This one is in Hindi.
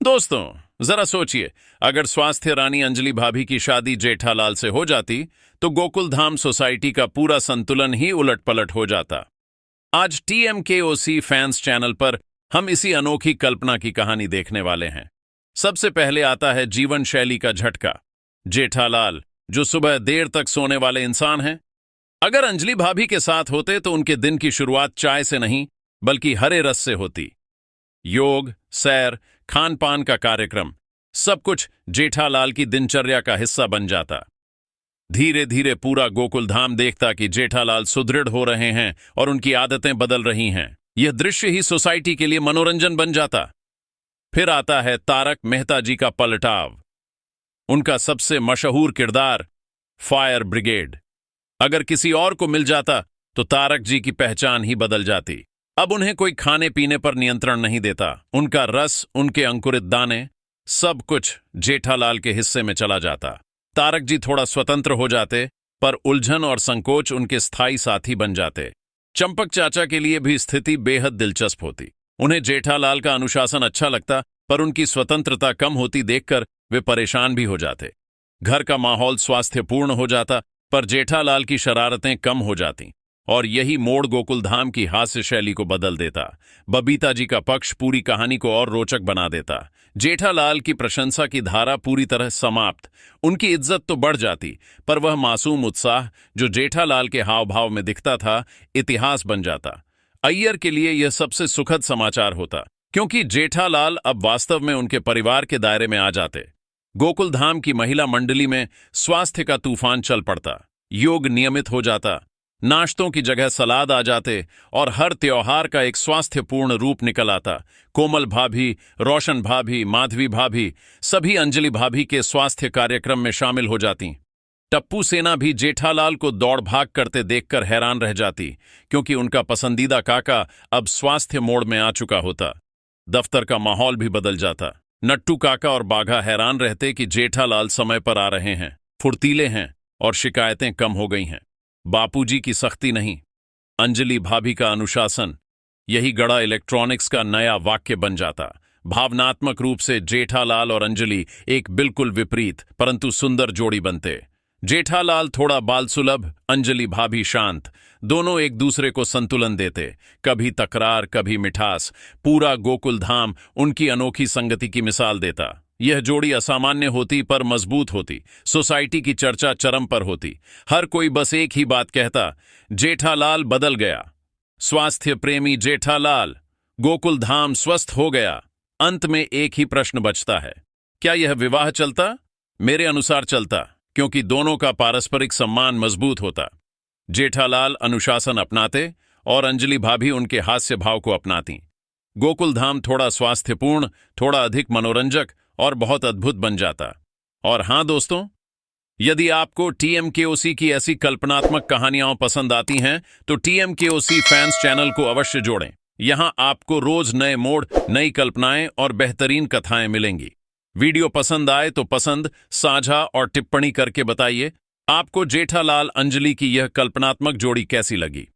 दोस्तों जरा सोचिए, अगर स्वास्थ्य रानी अंजलि भाभी की शादी जेठालाल से हो जाती तो गोकुल धाम सोसाइटी का पूरा संतुलन ही उलटपलट हो जाता। आज TMKOC फैंस चैनल पर हम इसी अनोखी कल्पना की कहानी देखने वाले हैं। सबसे पहले आता है जीवन शैली का झटका। जेठालाल, जो सुबह देर तक सोने वाले इंसान हैं, अगर अंजलि भाभी के साथ होते तो उनके दिन की शुरुआत चाय से नहीं बल्कि हरे रस से होती। योग, सैर, खान पान का कार्यक्रम, सब कुछ जेठालाल की दिनचर्या का हिस्सा बन जाता। धीरे धीरे पूरा गोकुल धाम देखता कि जेठालाल सुदृढ़ हो रहे हैं और उनकी आदतें बदल रही हैं। यह दृश्य ही सोसाइटी के लिए मनोरंजन बन जाता। फिर आता है तारक मेहता जी का पलटाव। उनका सबसे मशहूर किरदार फायर ब्रिगेड। अगर किसी और को मिल जाता तो तारक जी की पहचान ही बदल जाती। अब उन्हें कोई खाने पीने पर नियंत्रण नहीं देता। उनका रस, उनके अंकुरित दाने, सब कुछ जेठालाल के हिस्से में चला जाता। तारक जी थोड़ा स्वतंत्र हो जाते, पर उलझन और संकोच उनके स्थायी साथी बन जाते। चंपक चाचा के लिए भी स्थिति बेहद दिलचस्प होती। उन्हें जेठालाल का अनुशासन अच्छा लगता, पर उनकी स्वतंत्रता कम होती देखकर वे परेशान भी हो जाते। घर का माहौल स्वास्थ्यपूर्ण हो जाता, पर जेठालाल की शरारतें कम हो जाती। और यही मोड़ गोकुल धाम की हास्य शैली को बदल देता। बबीता जी का पक्ष पूरी कहानी को और रोचक बना देता। जेठालाल की प्रशंसा की धारा पूरी तरह समाप्त। उनकी इज्जत तो बढ़ जाती, पर वह मासूम उत्साह जो जेठालाल के हाव भाव में दिखता था, इतिहास बन जाता। अय्यर के लिए यह सबसे सुखद समाचार होता, क्योंकि जेठालाल अब वास्तव में उनके परिवार के दायरे में आ जाते। गोकुल धाम की महिला मंडली में स्वास्थ्य का तूफान चल पड़ता। योग नियमित हो जाता, नाश्तों की जगह सलाद आ जाते और हर त्योहार का एक स्वास्थ्यपूर्ण रूप निकल आता। कोमल भाभी, रोशन भाभी, माधवी भाभी, सभी अंजलि भाभी के स्वास्थ्य कार्यक्रम में शामिल हो जाती। टप्पू सेना भी जेठालाल को दौड़ भाग करते देखकर हैरान रह जाती, क्योंकि उनका पसंदीदा काका अब स्वास्थ्य मोड़ में आ चुका होता। दफ्तर का माहौल भी बदल जाता। नट्टू काका और बाघा हैरान रहते कि जेठालाल समय पर आ रहे हैं, फुर्तीले हैं और शिकायतें कम हो गई हैं। बापूजी की सख्ती नहीं, अंजलि भाभी का अनुशासन, यही गड़ा इलेक्ट्रॉनिक्स का नया वाक्य बन जाता। भावनात्मक रूप से जेठालाल और अंजलि एक बिल्कुल विपरीत परंतु सुंदर जोड़ी बनते। जेठालाल थोड़ा बाल सुलभ, अंजलि भाभी शांत, दोनों एक दूसरे को संतुलन देते। कभी तकरार, कभी मिठास। पूरा गोकुल धाम उनकी अनोखी संगति की मिसाल देता। यह जोड़ी असामान्य होती पर मजबूत होती। सोसाइटी की चर्चा चरम पर होती। हर कोई बस एक ही बात कहता, जेठालाल बदल गया। स्वास्थ्य प्रेमी जेठालाल, गोकुल धाम स्वस्थ हो गया। अंत में एक ही प्रश्न बचता है, क्या यह विवाह चलता? मेरे अनुसार चलता, क्योंकि दोनों का पारस्परिक सम्मान मजबूत होता। जेठालाल अनुशासन अपनाते और अंजलि भाभी उनके हास्य भाव को अपनाती। गोकुल धाम थोड़ा स्वास्थ्यपूर्ण, थोड़ा अधिक मनोरंजक और बहुत अद्भुत बन जाता। और हां दोस्तों, यदि आपको TMKOC की ऐसी कल्पनात्मक कहानियां पसंद आती हैं तो TMKOC फैंस चैनल को अवश्य जोड़ें। यहां आपको रोज नए मोड़, नई कल्पनाएं और बेहतरीन कथाएं मिलेंगी। वीडियो पसंद आए तो पसंद, साझा और टिप्पणी करके बताइए आपको जेठालाल अंजलि की यह कल्पनात्मक जोड़ी कैसी लगी।